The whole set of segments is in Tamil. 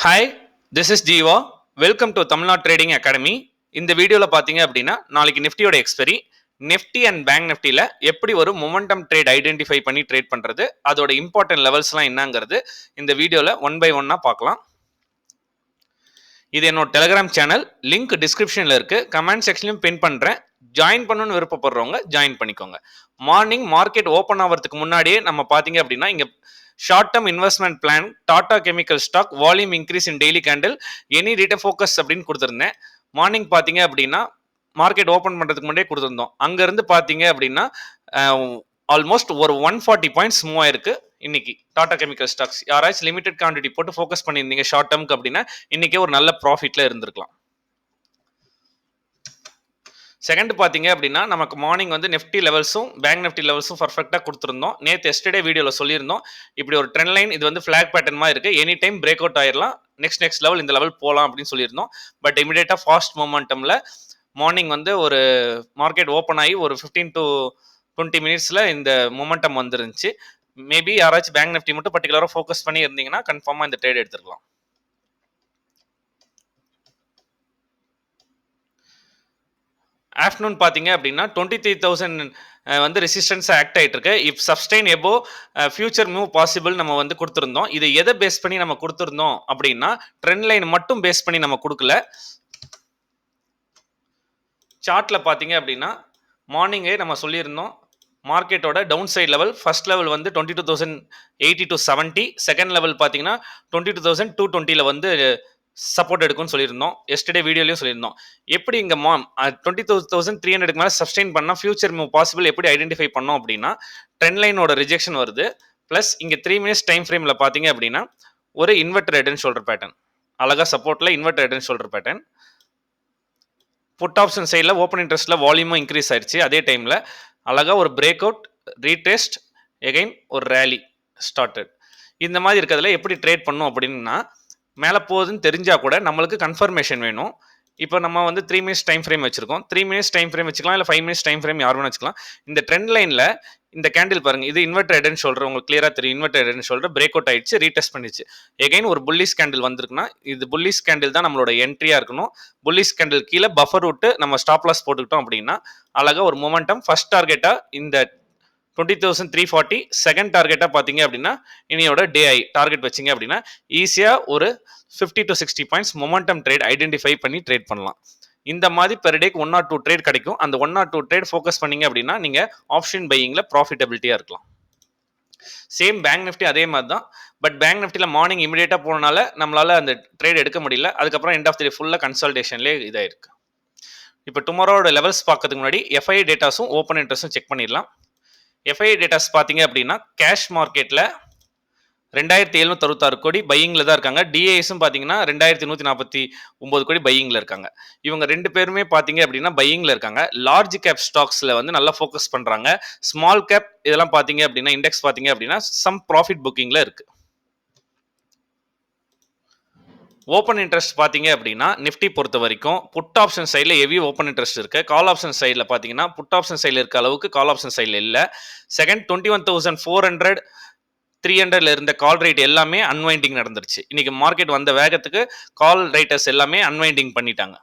Hi, this is Jeeva. Welcome to Tamil Nadu trading academy. இந்த வீடியோவில் பார்த்தீங்க அப்படின்னா நாளைக்கு நிஃப்டியோட எக்ஸ்பெரி. நிஃப்டி அண்ட் பேங்க் நிஃப்டியில் எப்படி ஒரு மொமெண்டம் ட்ரேட் ஐடென்டிஃபை பண்ணி ட்ரேட் பண்ணுறது, அதோட இம்பார்ட்டன்ட் லெவல்ஸ்லாம் என்னங்கிறது இந்த வீடியோவில் ஒன் பை ஒன்னாக பார்க்கலாம். இது என்னோட டெலிகிராம் சேனல், லிங்க் டிஸ்கிரிப்ஷனில் இருக்குது, கமெண்ட் செக்ஷன்லையும் பின் பண்ணுறேன். ஜாயின் பண்ணணும்னு விருப்பப்படுறவங்க ஜாயின் பண்ணிக்கோங்க. மார்னிங் மார்க்கெட் ஓப்பன் ஆகிறதுக்கு முன்னாடியே நம்ம பார்த்தீங்க அப்படின்னா இங்கே short term investment plan, Tata chemical stock, volume increase in daily candle, any rate focus அப்படின்னு கொடுத்துருந்தேன். மார்னிங் பார்த்தீங்க அப்படின்னா மார்க்கெட் ஓப்பன் பண்ணுறதுக்கு முன்னாடியே கொடுத்துருந்தோம். அங்கேருந்து பார்த்தீங்க அப்படின்னா ஆல்மோஸ்ட் ஒரு 140 பாயிண்ட்ஸ் மூவ் ஆயிருக்கு. இன்னைக்கு டாடா கெமிக்கல் ஸ்டாக்ஸ் யாராச்சும் லிமிடெட் குவான்டிட்டி போட்டு ஃபோக்கஸ் பண்ணியிருந்தீங்க ஷார்ட் டேர்முக்கு அப்படின்னா இன்னைக்கே ஒரு நல்ல ப்ராஃபிட்ல இருந்திருக்கலாம். செகண்ட் பார்த்தீங்க அப்படின்னா நமக்கு மார்னிங் வந்து நிஃப்டி லெவல்ஸும் பேங்க் நிஃப்டி லெவல்ஸும் பர்ஃபெக்டாக கொடுத்துருந்தோம். நேற்று எஸ்டர்டே வீடியோவில் சொல்லியிருந்தோம், இப்படி ஒரு ட்ரெண்ட் லைன் இது வந்து ஃபிளாக் பேட்டர்ன் மாதிரி இருக்குது, எனி டைம் பிரேக் அவுட் ஆயிடலாம், நெக்ஸ்ட் லெவல் இந்த லெவல் போகலாம் அப்படின்னு சொல்லியிருந்தோம். பட் இமீடியட்டாக ஃபாஸ்ட் மொமெண்டமில் மார்னிங் வந்து ஒரு மார்க்கெட் ஓப்பன் ஆகி ஒரு 15 to 20 மினிட்ஸில் இந்த மொமெண்டம் வந்துருந்துச்சு. மேபி யாராச்சும் பேங்க் நிஃப்டி மட்டும் பர்டிகுலராக ஃபோக்கஸ் பண்ணி இருந்தீங்கன்னா கன்ஃபார்மாக இந்த ட்ரேட் எடுத்துக்கலாம். ஆஃப்டர்நூன் பார்த்தீங்க அப்படின்னா 23,000 வந்து ரெசிஸ்டன்ஸ் ஆக்ட் ஆகிட்டு இருக்கு. If sustain above future move possible நம்ம வந்து கொடுத்துருந்தோம். இதை எதை பேஸ் பண்ணி நம்ம கொடுத்துருந்தோம் அப்படின்னா ட்ரெண்ட் லைன் மட்டும் பேஸ் பண்ணி நம்ம கொடுக்கல. சார்ட்ல பார்த்தீங்க அப்படின்னா மார்னிங்கே நம்ம சொல்லியிருந்தோம் மார்க்கெட்டோட down side level first level வந்து 22,080 to 70, செகண்ட் லெவல் பார்த்தீங்கன்னா 22,220 வந்து சப்போர்ட் எடுக்கும்னு சொல்லியிருந்தோம். எஸ்டர்டே வீடியோலையும் சொல்லியிருந்தோம். எப்படி இங்கே 22,300 மேலே சஸ்டெயின் பண்ணால் ஃபியூச்சர் மூவ் பாசிபிள் எப்படி ஐடென்டிஃபை பண்ணோம் அப்படின்னா ட்ரெண்ட் லைனோட ரிஜெக்ஷன் வருது, ப்ளஸ் இங்கே 3 மினிட்ஸ் டைம் ஃப்ரேமில் பார்த்தீங்க அப்படின்னா ஒரு inverted head and shoulder pattern, அழகாக சப்போர்ட்டில் inverted head and shoulder pattern. Put option சைடில் ஓப்பன் இன்ட்ரெஸ்ட்டில் வால்யூமும் இன்க்ரீஸ் ஆயிடுச்சு. அதே டைமில் அழகாக ஒரு பிரேக் அவுட், ரீடெஸ்ட், எகைன் ஒரு ரேலி ஸ்டார்டட். இந்த மாதிரி இருக்கிறதுல எப்படி ட்ரேட் பண்ணும் அப்படின்னா மேலே போகுதுன்னு தெரிஞ்சால் கூட நம்மளுக்கு கன்ஃபர்மேஷன் வேணும். இப்போ நம்ம வந்து 3 மினிட்ஸ் டைம் ஃப்ரேம் வச்சிருக்கோம். 3 மினிட்ஸ் டைம் ஃப்ரேம் வச்சுக்கலாம், இல்லை 5 மினிட்ஸ் டைம் ஃப்ரேம் யார் வேணும் வச்சுக்கலாம். இந்த ட்ரெண்ட் லைனில் இந்த கேண்டில் பாருங்க, இது இன்வெர்டர் ஹெட் அண்ட் ஷோல்டர், உங்களுக்கு கிளியரா தெரியும். Inverter head and shoulder break out ஆயிடுச்சு, ரீடெஸ்ட் பண்ணிச்சு. எகைன் ஒரு புல்லிஷ் கேண்டில் வந்திருக்குன்னா இது புல்லிஷ் கேண்டில் தான் நம்மளோட என்ட்ரியா இருக்கணும். புல்லிஷ் கேண்டில் கீழே பஃபர் விட்டு நம்ம ஸ்டாப் லாஸ் போட்டுக்கிட்டோம் அப்படின்னா அழகா ஒரு மொமெண்டம். ஃபர்ஸ்ட் டார்கெட்டா இந்த 20,340, செகண்ட் டார்கெட்டா பார்த்தீங்க அப்படின்னா இனியோட டே ஐ டார்கெட் வச்சிங்க அப்படின்னா ஈஸியாக ஒரு 50 to 60 points momentum trade identify பண்ணி ட்ரேட் பண்ணலாம். இந்த மாதிரி பெர் டேக்கு 1 or 2 ட்ரேட் கிடைக்கும். அந்த 1 or 2 ட்ரேட் ஃபோக்கஸ் பண்ணீங்க அப்படின்னா நீங்கள் ஆப்ஷன் பையிங்கில் ப்ராஃபிட்டபிலிட்டியாக இருக்கலாம். சேம் பேங்க் நிஃப்டி அதே மாதிரி தான். பட் பேங்க் நிஃப்டியில் மார்னிங் இமீடியட்டாக போனனால நம்மளால அந்த ட்ரேட் எடுக்க முடியல. அதுக்கப்புறம் எண்ட் ஆஃப் தி டே ஃபுல்லாக கன்சல்டேஷன்லேயே இதாயிருக்கு. இப்போ டுமாரோட லெவல்ஸ் பார்க்கறதுக்கு முன்னாடி எஃப்ஐ டேட்டாஸும் ஓப்பன் இன்ட்ரெஸ்ட்டும் செக் பண்ணிடலாம். எஃப்ஐ டேட்டாஸ் பார்த்தீங்க அப்படின்னா கேஷ் மார்க்கெட்டில் 2,766 கோடி பையிங்கில் தான் இருக்காங்க. டிஏஎஸும் பார்த்தீங்கன்னா 2,149 கோடி பையிங்கில் இருக்காங்க. இவங்க ரெண்டு பேருமே பார்த்தீங்க அப்படின்னா பையிங்கில் இருக்காங்க. லார்ஜ் கேப் ஸ்டாக்ஸில் வந்து நல்லா ஃபோக்கஸ் பண்ணுறாங்க. ஸ்மால் கேப் இதெல்லாம் பார்த்தீங்க அப்படின்னா இண்டெக்ஸ் பார்த்தீங்க அப்படின்னா சம் ப்ராஃபிட் புக்கிங்கில் இருக்கு. ஓப்பன் இன்ட்ரெஸ்ட் பார்த்தீங்க அப்படின்னா நிஃப்டி பொறுத்த வரைக்கும் புட் ஆப்ஷன் சைடில் ஹெவி ஓப்பன் இன்ட்ரெஸ்ட் இருக்கு. கால் ஆப்ஷன் சைடில் பார்த்தீங்கன்னா புட் ஆப்ஷன் சைடில் இருக்க அளவுக்கு கால் ஆப்ஷன் சைடில் இல்லை. செகண்ட் 21,400, 300 இருந்த கால் ரேட் எல்லாமே அன்வைண்டிங் நடந்துருச்சு. இன்னைக்கு மார்க்கெட் வந்த வேகத்துக்கு கால் ரைட்டர்ஸ் எல்லாமே அன்வைண்டிங் பண்ணிட்டாங்க.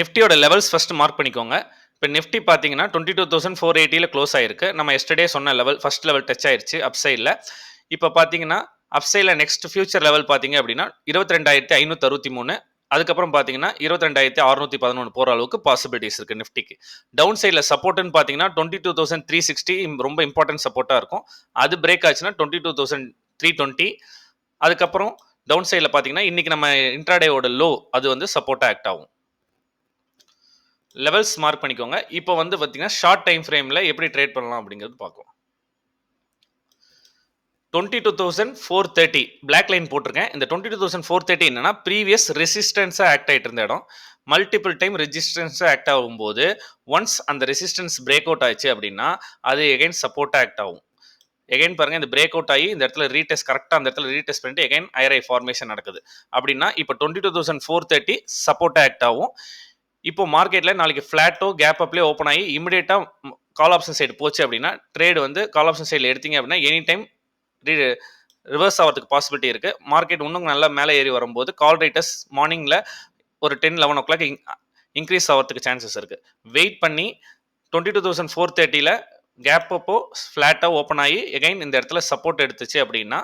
நிஃப்டியோட லெவல்ஸ் ஃபர்ஸ்ட் மார்க் பண்ணிக்கோங்க. இப்போ நிஃப்டி பார்த்தீங்கன்னா 22,480 க்ளோஸ் ஆயிருக்கு. நம்ம எஸ்டர்டே சொன்ன லெவல் ஃபர்ஸ்ட் லெவல் டச் ஆயிருச்சு அப் சைடில். இப்போ பார்த்தீங்கன்னா அப் சைடில் நெக்ஸ்ட் ஃபியூச்சர் லெவல் பார்த்தீங்க அப்படின்னா 22,563, அதுக்கப்புறம் பார்த்தீங்கன்னா 22,611 போகிற அளவுக்கு பாசிபிலிட்டிஸ் இருக்குது நிஃப்டிக்கு. டவுன் சைடில் சப்போர்ட்னு பார்த்தீங்கன்னா 22,360 ரொம்ப இம்பார்ட்டன்ட் சப்போர்ட்டாக இருக்கும். அது பிரேக் ஆச்சுன்னா 22,320. அதுக்கப்புறம் டவுன் சைடில் பார்த்தீங்கன்னா இன்னைக்கு நம்ம இன்ட்ராடேவோட லோ அது வந்து சப்போர்ட்டாக ஆக்ட் ஆகும். லெவல்ஸ் மார்க் பண்ணிக்கோங்க. இப்போ வந்து பார்த்தீங்கன்னா ஷார்ட் டைம் ஃப்ரேமில் எப்படி ட்ரேட் பண்ணலாம் அப்படிங்கிறது பார்க்கலாம். 22,430 பிளாக் லைன் போட்டிருக்கேன். இந்த 22,430 என்னன்னா ப்ரீவியஸ் ரெசிஸ்டன்ஸாக ஆக்ட் ஆகிட்டு இருந்த இடம். மல்டிபிள் டைம் ரெசிஸ்டன்ஸாக ஆக்ட் ஆகும்போது ஒன்ஸ் அந்த ரெசிஸ்டன்ஸ் பிரேக் அவுட் ஆயிடுச்சு அப்படின்னா அது எகைன் சப்போர்ட்டாக ஆக்ட் ஆகும். எகைன் பாருங்க, இந்த பிரேக் அவுட் ஆகி இந்த இடத்துல ரீடெஸ்ட் கரெக்டாக அந்த இடத்துல ரீடெஸ்ட் பண்ணிட்டு எகைன் ஐஆர்ஐ ஃபார்மேஷன் நடக்குது அப்படின்னா இப்போ 22,430 சப்போர்ட்டாக ஆக்ட் ஆகும். இப்போ மார்க்கெட்டில் நாளைக்கு ஃப்ளாட்டோ கேப் அப்லேயே ஓப்பன் ஆகி இமிடியேட்டாக கால் ஆப்ஷன் சைடு போச்சு அப்படின்னா ட்ரேட் வந்து கால் ஆப்ஷன் சைடில் எடுத்தீங்க அப்படின்னா எனி டைம் ரிவர்ஸ் ஆகிறதுக்கு பாசிபிலிட்டி இருக்குது. மார்க்கெட் இன்னும் நல்லா மேலே ஏறி வரும்போது கால் ரேட்டஸ் மார்னிங்கில் ஒரு 10-11 இன்க்ரீஸ் ஆகிறதுக்கு சான்சஸ் இருக்குது. வெயிட் பண்ணி 22,430 கேப் அப்போ ஃப்ளாட்டாக ஓப்பன் ஆகி எகைன் இந்த இடத்துல சப்போர்ட் எடுத்துச்சு அப்படின்னா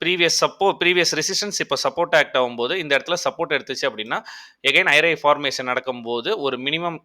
ப்ரீவியஸ் ரெசிஸ்டன்ஸ் இப்போ சப்போர்ட் ஆக்ட் ஆகும்போது இந்த இடத்துல சப்போர்ட் எடுத்துச்சு அப்படின்னா எகைன் ஐரை ஃபார்மேஷன் நடக்கும்போது ஒரு மினிமம்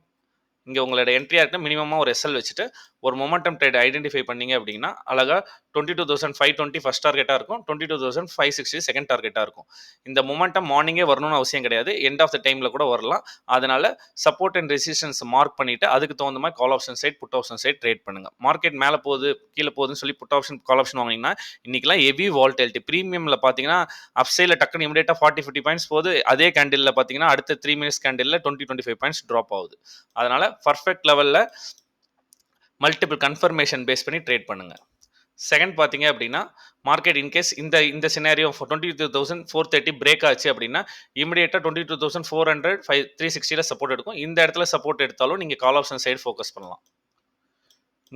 இங்கே உங்களோட என்ட்ரியாக இருக்குன்னா மினிமமாக ஒரு எஸ்எல் வச்சுட்டு ஒரு மொமெண்டம் ட்ரேட் ஐடென்டிஃபை பண்ணீங்க அப்படின்னா அழகாக 22,520 ஃபஸ்ட் டார்கெட்டாக இருக்கும், 22,560 செகண்ட் டார்கெட்டாக இருக்கும். இந்த மொமெண்டம் மார்னிங்கே வரணும்னு அவசியம் கிடையாது, எண்ட் ஆஃப் த டைமில் கூட வரலாம். அதனால சப்போர்ட் அண்ட் ரெசிஸ்டன்ஸ் மார்க் பண்ணிவிட்டு அதுக்கு தகுந்த மாதிரி call option side put option side trade பண்ணுங்கள். மார்க்கெட் மேலே போகுது கீழே போகுதுன்னு சொல்லி புட் ஆப்ஷன் கால் ஆப்ஷன் வாங்கினீங்கன்னா இன்றைக்கெலாம் ஹெவி வால்டிலிட்டி. ப்ரீமியமில் பார்த்தீங்கன்னா அப்சைடில் டக்குன்னு இமிடியேட்டாக 40-50 பாயிண்ட்ஸ் போகுது, அதே கேண்டிலில் பார்த்தீங்கன்னா அடுத்த 3 மினிட்ஸ் கேண்டிலில் 20-25 பாயிண்ட்ஸ் ட்ராப் ஆகுது. அதனால் பர்ஃபெக்ட் லெவலில் மல்டிபிள் கன்ஃபர்மேஷன் பேஸ் பண்ணி ட்ரேட் பண்ணுங்க. செகண்ட் பார்த்தீங்க அப்படின்னா மார்க்கெட் இன்கேஸ் இந்த சினாரியோ 22,430 பிரேக் ஆச்சு அப்படின்னா இமிடியேட்டாக 22,400 360 சப்போர்ட் எடுக்கும். இந்த இடத்துல சப்போர்ட் எடுத்தாலும் நீங்கள் கால் ஆப்ஷன் சைடு ஃபோக்கஸ் பண்ணலாம்.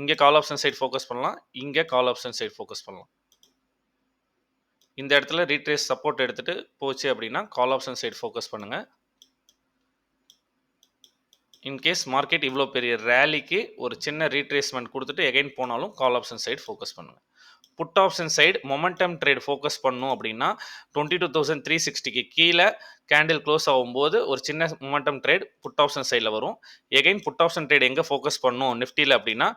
இங்கே கால் ஆப்ஷன் சைடு ஃபோக்கஸ் பண்ணலாம், இங்கே கால் ஆப்ஷன் சைடு ஃபோக்கஸ் பண்ணலாம். இந்த இடத்துல ரீட்ரேஸ் சப்போர்ட் எடுத்துட்டு போச்சு அப்படின்னா கால் ஆப்ஷன் சைடு ஃபோக்கஸ் பண்ணுங்கள். இன்கேஸ் மார்க்கெட் இவ்வளோ பெரிய ரேலிக்கு ஒரு சின்ன ரீட்ரேஸ்மெண்ட் கொடுத்துட்டு எகைன் போனாலும் கால் ஆப்ஷன் சைடு ஃபோக்கஸ் பண்ணுங்கள். Put option side momentum trade focus பண்ணும் அப்படின்னா 22,360 கீழே கேண்டில் க்ளோஸ் ஆகும்போது ஒரு சின்ன மொமெண்டம் ட்ரேட் புட் ஆப்ஷன் சைடில் வரும். எகைன் புட் ஆப்ஷன் ட்ரேட் எங்கே ஃபோக்கஸ் பண்ணும் நிஃப்டியில் அப்படின்னா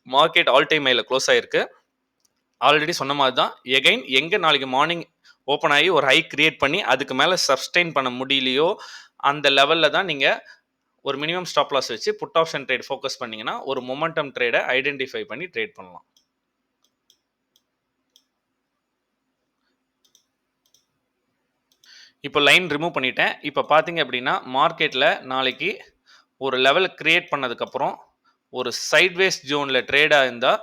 மார்க்கெட் ஆல் டைம் ஹையில் க்ளோஸ் ஆகிருக்கு. ஆல்ரெடி சொன்ன மாதிரி தான் எகைன் எங்கே நாளைக்கு மார்னிங் ஓப்பன் ஆகி ஒரு ஹை கிரியேட் பண்ணி அதுக்கு மேலே சஸ்டெயின் பண்ண முடியலையோ அந்த லெவலில் தான் நீங்கள் ஒரு மினிமம் ஸ்டாப் லாஸ் வச்சு புட் ஆப்ஷன் ட்ரேட் ஃபோக்கஸ் பண்ணிங்கன்னா ஒரு மொமெண்டம் ட்ரேடை ஐடென்டிஃபை பண்ணி ட்ரேட் பண்ணலாம். இப்போ லைன் ரிமூவ் பண்ணிட்டேன். இப்போ பார்த்தீங்க அப்படின்னா மார்க்கெட்டில் நாளைக்கு ஒரு லெவல் கிரியேட் பண்ணதுக்கப்புறம் ஒரு சைட்வேஸ் ஜோனில் ட்ரேடாக இருந்தால்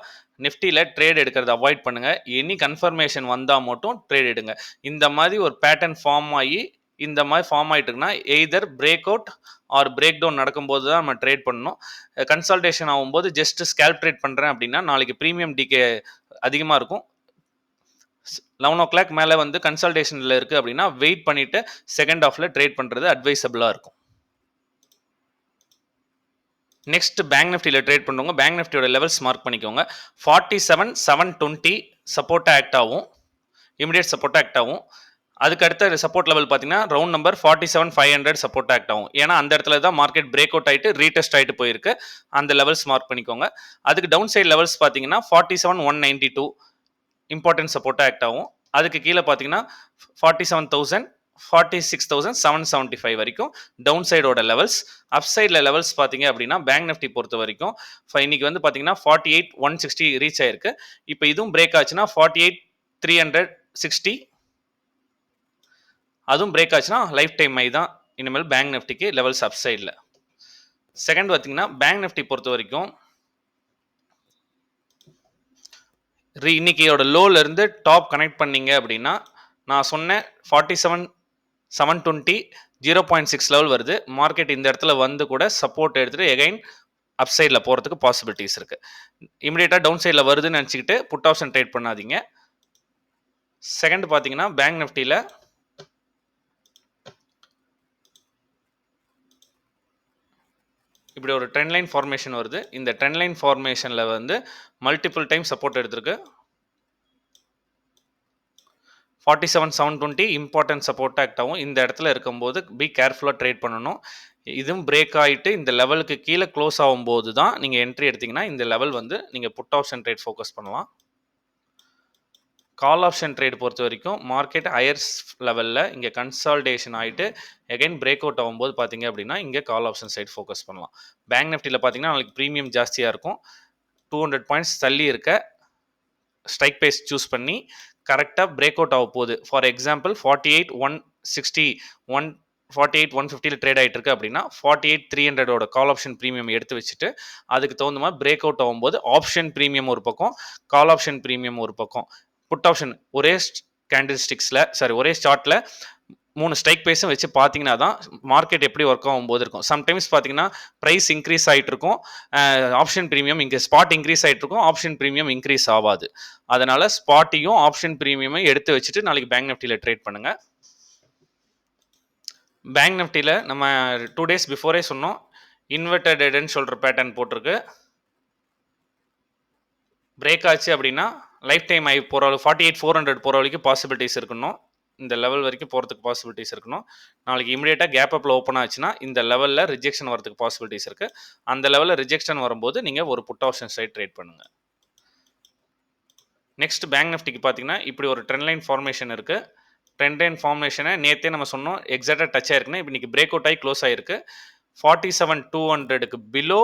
நிஃப்டியில் ட்ரேட் எடுக்கிறத அவாய்ட் பண்ணுங்கள். எனி கன்ஃபர்மேஷன் வந்தால் மட்டும் ட்ரேட் எடுங்க. இந்த மாதிரி ஒரு பேட்டர்ன் ஃபார்ம் ஆகி இந்த மாதிரி ஃபார்ம் ஆகிட்டுருக்குன்னா either break out or break down நடக்கும்போது தான் நம்ம ட்ரேட் பண்ணணும். கன்சல்டேஷன் ஆகும்போது ஜஸ்ட் ஸ்கேல்ப் ட்ரேட் பண்ணுறேன் அப்படின்னா நாளைக்கு ப்ரீமியம் டிகே அதிகமாக இருக்கும். 11 மேலே வந்து கன்சல்டேஷனில் இருக்குது அப்படின்னா வெயிட் பண்ணிவிட்டு செகண்ட் ஹாஃபில் ட்ரேட் பண்ணுறது அட்வைசபிளாக இருக்கும். நெக்ஸ்ட் பேங்க் நிஃப்டியில் ட்ரேட் பண்ணுறவங்க பேங்க் நிஃப்டியோட லெவல்ஸ் மார்க் பண்ணிக்கோங்க. 47,720 சப்போர்ட் ஆக்ட் ஆகும், இமிடியேட் சப்போர்ட் ஆக்ட் ஆகும். அதுக்கு அடுத்த சப்போர்ட் லெவல் பார்த்தீங்கன்னா ரவுண்ட் நம்பர் 47,500 சப்போர்ட் ஆக்ட் ஆகும். ஏன்னா அந்த இடத்துல தான் மார்க்கெட் பிரேக் அவுட் ஆகிட்டு ரீடெஸ்ட் ஆகிட்டு போயிருக்கு. அந்த லெவல்ஸ் மார்க் பண்ணிக்கோங்க. அதுக்கு டவுன் சைட் லெவல்ஸ் பார்த்தீங்கன்னா 47,192 இம்பார்ட்டன்ட் சப்போர்ட் ஆக்ட் ஆகும். அதுக்கு கீழே பார்த்தீங்கன்னா 47,000 46,775 வரைக்கும் டவுன் சைடோட லெவல்ஸ். அப் சைடில் லெவல்ஸ் பார்த்தீங்க அப்படின்னா பேங்க் நிஃப்டி பொறுத்த வரைக்கும் இன்னைக்கு வந்து பார்த்தீங்கன்னா 48,160 ரீச் ஆயிருக்கு. இப்போ இதுவும் பிரேக் ஆச்சுன்னா 48,360 அதுவும் பிரேக் ஆச்சுன்னா லைஃப் டைம் மை தான் இனிமேல் பேங்க் நிஃப்டிக்கு லெவல்ஸ் அப் சைடில். செகண்ட் பார்த்தீங்கன்னா பேங்க் நிஃப்டி பொறுத்த வரைக்கும் இன்னைக்கியோட லோலேருந்து டாப் கனெக்ட் பண்ணீங்க அப்படின்னா நான் சொன்னேன் 47,720 0.6 லெவல் வருது. மார்க்கெட் இந்த இடத்துல வந்து கூட சப்போர்ட் எடுத்துகிட்டு எகைன் அப் சைடில் போகிறதுக்கு பாசிபிலிட்டிஸ் இருக்குது. இமிடியேட்டாக டவுன் சைடில் வருதுன்னு நினச்சிக்கிட்டு புட் ஆப்ஷன் ட்ரேட் பண்ணாதீங்க. செகண்ட் பார்த்தீங்கன்னா பேங்க் நிஃப்டியில் இப்படி ஒரு ட்ரெண்ட் லைன் ஃபார்மேஷன் வருது. இந்த ட்ரெண்ட் லைன் ஃபார்மேஷனில் வந்து மல்டிபிள் டைம் சப்போர்ட் எடுத்திருக்கு. 47,720 இம்பார்ட்டன்ட் சப்போர்ட் ஆக்ட் ஆகும். இந்த இடத்துல இருக்கும்போது பி கேர்ஃபுல்லாக ட்ரேட் பண்ணணும். இதுவும் பிரேக் ஆகிட்டு இந்த லெவலுக்கு கீழே க்ளோஸ் ஆகும்போது தான் நீங்கள் என்ட்ரி எடுத்திங்கன்னா இந்த லெவல் வந்து நீங்கள் புட் ஆப்ஷன் ட்ரேட் ஃபோக்கஸ் பண்ணலாம். கால் ஆப்ஷன் ட்ரேட் பொறுத்த வரைக்கும் மார்க்கெட் ஹையர்ஸ் லெவலில் இங்கே கன்சால்டேஷன் ஆகிட்டு எகைன் பிரேக் அவுட் ஆகும்போது பார்த்தீங்க அப்படின்னா இங்கே கால் ஆப்ஷன் சைட் ஃபோக்கஸ் பண்ணலாம். பேங்க் நிஃப்டியில் பார்த்தீங்கன்னா நாளைக்கு ப்ரீமியம் ஜாஸ்தியாக இருக்கும். 200 பாயிண்ட்ஸ் தள்ளி இருக்க ஸ்ட்ரைக் பேஸ் சூஸ் பண்ணி கரெக்டாக பிரேக் அவுட் ஆக போகுது. ஃபார் எக்ஸாம்பிள் 48,160 48,150 ட்ரேட் ஆகிட்டு இருக்கு அப்படின்னா 48,300 கால் ஆப்ஷன் ப்ரீமியம் எடுத்து வச்சுட்டு அதுக்கு தகுந்த மாதிரி பிரேக் அவுட் ஆகும்போது ஆப்ஷன் ப்ரீமியம் ஒரு பக்கம், கால் ஆப்ஷன் ப்ரீமியம் ஒரு பக்கம், புட் ஆப்ஷன் ஒரே கேண்டில் ஸ்டிக்ஸில் ஒரே சார்ட்டில் 3 ஸ்ட்ரைக் ப்ரைஸும் வச்சு பார்த்தீங்கன்னா தான் மார்க்கெட் எப்படி ஒர்க் ஆகும்போது இருக்கும். சம்டைம்ஸ் பார்த்தீங்கன்னா, பிரைஸ் இன்க்ரீஸ் ஆயிட்டு இருக்கும். ஆப்ஷன் பிரீமியம் இங்க ஸ்பாட் இன்க்ரீஸ் ஆயிட்டு இருக்கும். ஆப்ஷன் பிரீமியம் இன்க்ரீஸ் ஆவாது. அதனால ஸ்பாட்டையும், ஆப்ஷன் பிரீமியமையும் எடுத்து வச்சுட்டு நாளைக்கு பேங்க் நிஃப்டில ட்ரேட் பண்ணுங்க. பேங்க் நிஃப்டில நம்ம 2 டேஸ் பிஃபோரே சொன்னோம். இன்வெர்டட் ஹெட்ன்னு சொல்ற பேட்டர்ன் போட்டிருக்கு. பிரேக் ஆச்சு அப்படின்னா, லைஃப் டைம் ஹை போற 48,400 போற வரைக்கும் பாசிபிலிட்டிஸ் இருக்கணும். இந்த லெவல் வரைக்கும் போறதுக்கு பாசிபிலிட்டிஸ் இருக்கணும். நாளைக்கு இமிடியேட்டா கேப் அப்ல ஓப்பன் ஆச்சுன்னா, இந்த லெவல்ல ரிஜெக்ஷன் வரதுக்கு பாசிபிலிட்டிஸ் இருக்கு. அந்த லெவல்ல ரிஜெக்ஷன் வரும்போது நீங்க ஒரு புட் ஆப்ஷன் சைடு ட்ரேட் பண்ணுங்க. நெக்ஸ்ட் பேங்க் நிஃப்டிக்கு பார்த்தீங்கன்னா, இப்படி ஒரு ட்ரெண்ட் லைன் ஃபார்மேஷன் இருக்கு. ட்ரெண்ட் லைன் ஃபார்மேஷனை நேத்தே நம்ம சொன்னோம் எக்ஸாக்டா டச் ஆயிருக்குன்னு. இப்போ இன்னைக்கு பிரேக் அவுட் ஆகி க்ளோஸ் ஆயிருக்கு. 47,200க்கு பிலோ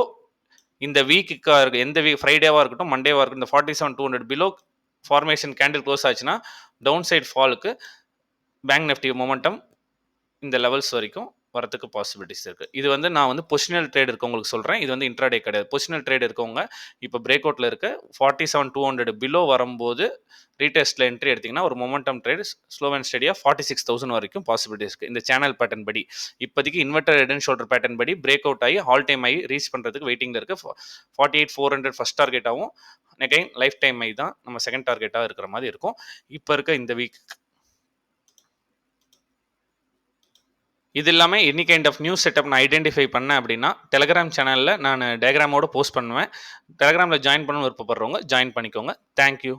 இந்த வீக்குக்கா இருக்கு, எந்த வீக் ஃப்ரைடேவா இருக்கட்டும், மண்டேவா இருக்கட்டும், இந்த 47,200 பிலோ ஃபார்மேஷன் கேண்டில் க்ளோஸ் ஆச்சுன்னா டவுன் சைட் ஃபாலுக்கு பேங்க் நிஃப்டி மொமெண்டம் இந்த லெவல்ஸ் வரைக்கும் வரதுக்கு பாசிபிலிட்டிஸ் இருக்குது. இது வந்து நான் வந்து பொசிஷனல் ட்ரேட் இருக்கவங்களுக்கு சொல்கிறேன். இது வந்து இன்ட்ராடே கிடையாது. பொசிஷனல் ட்ரேட் இருக்கவங்க இப்போ பிரேக் அவுட்டில் இருக்க 47,200 பிலோ வரும்போது ரீடெஸ்ட்டில் என்ட்ரி எடுத்திங்கன்னா ஒரு மொமெண்டம் ட்ரேட் ஸ்லோ அண்ட் ஸ்டடியாக 46,000 வரைக்கும் பாசிபிலிட்டிஸ் இருக்குது. இந்த சேனல் பேட்டர்ன் படி இப்போதைக்கு inverted head and shoulder pattern படி பிரேக் அவுட் ஆகி ஆல் டைம் ஆகி ரீச் பண்ணுறதுக்கு வெயிட்டிங்கில் இருக்குது. 48,400 ஃபஸ்ட் டார்கெட்டாகவும் அகைன் லைஃப் டைம் ஐ தான் நம்ம செகண்ட் டார்கெட்டாக இருக்கிற மாதிரி இருக்கும் இப்போ இருக்க இந்த வீக். இது இல்லாமல் any kind of new setup நான் ஐடென்டிஃபை பண்ணேன் அப்படின்னா டெலிகிராம் சேனலில் நான் டயக்ராமோட போஸ்ட் பண்ணுவேன். டெலிகிராமில் ஜாயின் பண்ண விருப்பப்படுறவங்க ஜாயின் பண்ணிக்கோங்க. தேங்க்யூ.